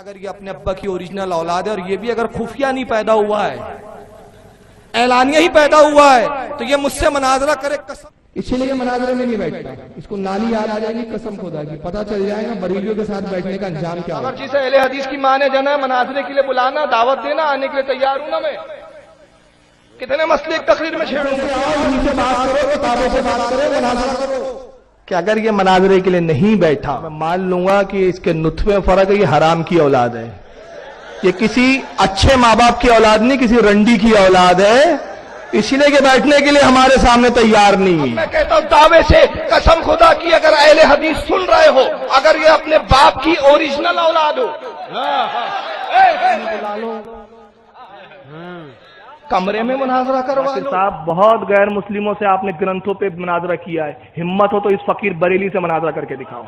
اگر یہ اپنے ابا کی اوریجنل اولاد ہے اور یہ بھی اگر خفیہ نہیں پیدا ہوا ہے، اعلانیہ ہی پیدا ہوا ہے، تو یہ مجھ سے مناظرہ کرے قسم، اس لیے مناظرے میں نہیں بیٹھتا، اس کو نالی یاد آ جائے گی قسم خدا کی، پتہ چل جائے گا بریلیوں کے ساتھ بیٹھنے کا انجام کیا ہوگا۔ اگر جسے اہل حدیث کی ماں نے جانا ہے مناظرے کے لیے بلانا، دعوت دینا، آنے کے لیے تیار ہوں نا میں۔ کتنے مسئلے ایک تقریر میں چھیڑوں گے، سے بات کرو، کتابوں سے بات کرو، مناظرہ کرو۔ کہ اگر یہ مناظرے کے لیے نہیں بیٹھا، میں مان لوں گا کہ اس کے نطفے میں فرق ہے، یہ حرام کی اولاد ہے، یہ کسی اچھے ماں باپ کی اولاد نہیں، کسی رنڈی کی اولاد ہے، اسی لیے کہ بیٹھنے کے لیے ہمارے سامنے تیار نہیں۔ میں کہتا ہوں دعوے سے قسم خدا کی، اگر اہل حدیث سن رہے ہو، اگر یہ اپنے باپ کی اوریجنل اولاد ہو، کمرے میں مناظرہ کروا لو۔ صاحب بہت غیر مسلموں سے آپ نے گرنتھوں پہ مناظرہ کیا ہے، ہمت ہو تو اس فقیر بریلی سے مناظرہ کر کے دکھاؤ۔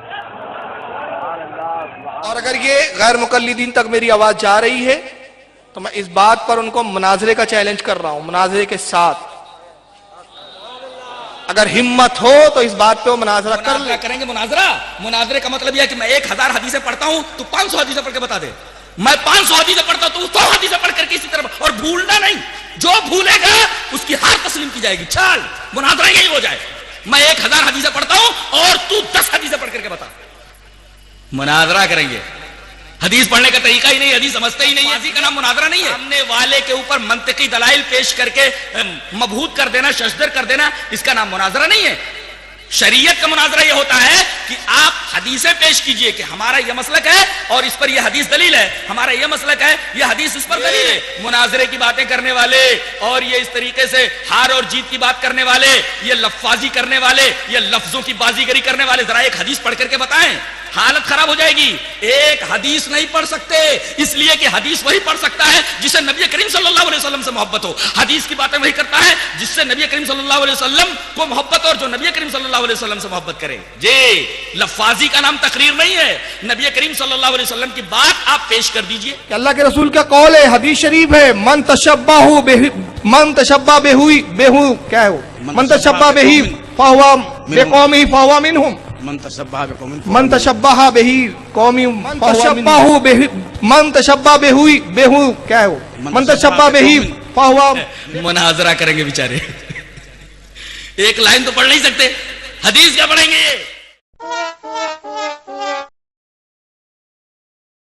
اور اگر یہ غیر مقلدین تک میری آواز جا رہی ہے تو میں اس بات پر ان کو مناظرے کا چیلنج کر رہا ہوں، مناظرے کے ساتھ اگر ہمت ہو تو اس بات پہ وہ مناظرہ کر لیں۔ کریں گے مناظرے کا مطلب یہ ہے کہ میں 1000 حدیثیں پڑھتا ہوں تو 500 حدیثیں پڑھ کے بتا دے، میں 500 حدیثیں پڑھتا ہوں تو 100 حدیثیں پڑھ کر کے اسی طرح، اور بھولنا نہیں، جو بھولے گا اس کی ہار تسلیم کی جائے گی۔ چل مناظرہ یہی ہو جائے، میں 1000 حدیثیں پڑھتا ہوں اور تو 10 حدیثیں پڑھ کر کے بتا، مناظرہ کریں گے۔ حدیث پڑھنے کا طریقہ ہی نہیں، حدیث سمجھتے ہی نہیں، بازی کا نام مناظرہ نہیں ہے۔ سامنے والے کے اوپر منطقی دلائل پیش کر کے مبہوت کر دینا، ششدر کر دینا، اس کا نام مناظرہ نہیں ہے۔ شریعت کا مناظرہ یہ ہوتا ہے کہ آپ حدیثیں پیش کیجئے کہ ہمارا یہ مسلک ہے اور اس پر یہ حدیث دلیل ہے، ہمارا یہ مسلک ہے، یہ حدیث اس پر دلیل ہے۔ مناظرے کی باتیں کرنے والے اور یہ اس طریقے سے ہار اور جیت کی بات کرنے والے، یہ لفظی کرنے والے، یہ لفظوں کی بازیگری کرنے والے، ذرا ایک حدیث پڑھ کر کے بتائیں، حالت خراب ہو جائے گی۔ ایک حدیث نہیں پڑھ سکتے، اس لیے کہ حدیث وہی پڑھ سکتا ہے جسے نبی کریم صلی اللہ علیہ وسلم سے محبت ہو۔ حدیث کی باتیں وہی کرتا ہے جس سے نبی کریم صلی اللہ علیہ وسلم کو محبت اور جو نبی کریم صلی اللہ علیہ وسلم سے محبت کرے۔ جی لفاظی کا نام تقریر نہیں ہے، نبی کریم صلی اللہ علیہ وسلم کی بات آپ پیش کر دیجئے کہ اللہ کے رسول کا قول ہے، حدیث شریف ہے، من تشبہ بہی فہو بقومی فہو منہم، من تشبہ بہی قومی من تشبہ بہی فہو۔ مناظرہ کریں گے بیچارے، ایک لائن تو پڑھ نہیں سکتے، حدیث کیا پڑھیں گے؟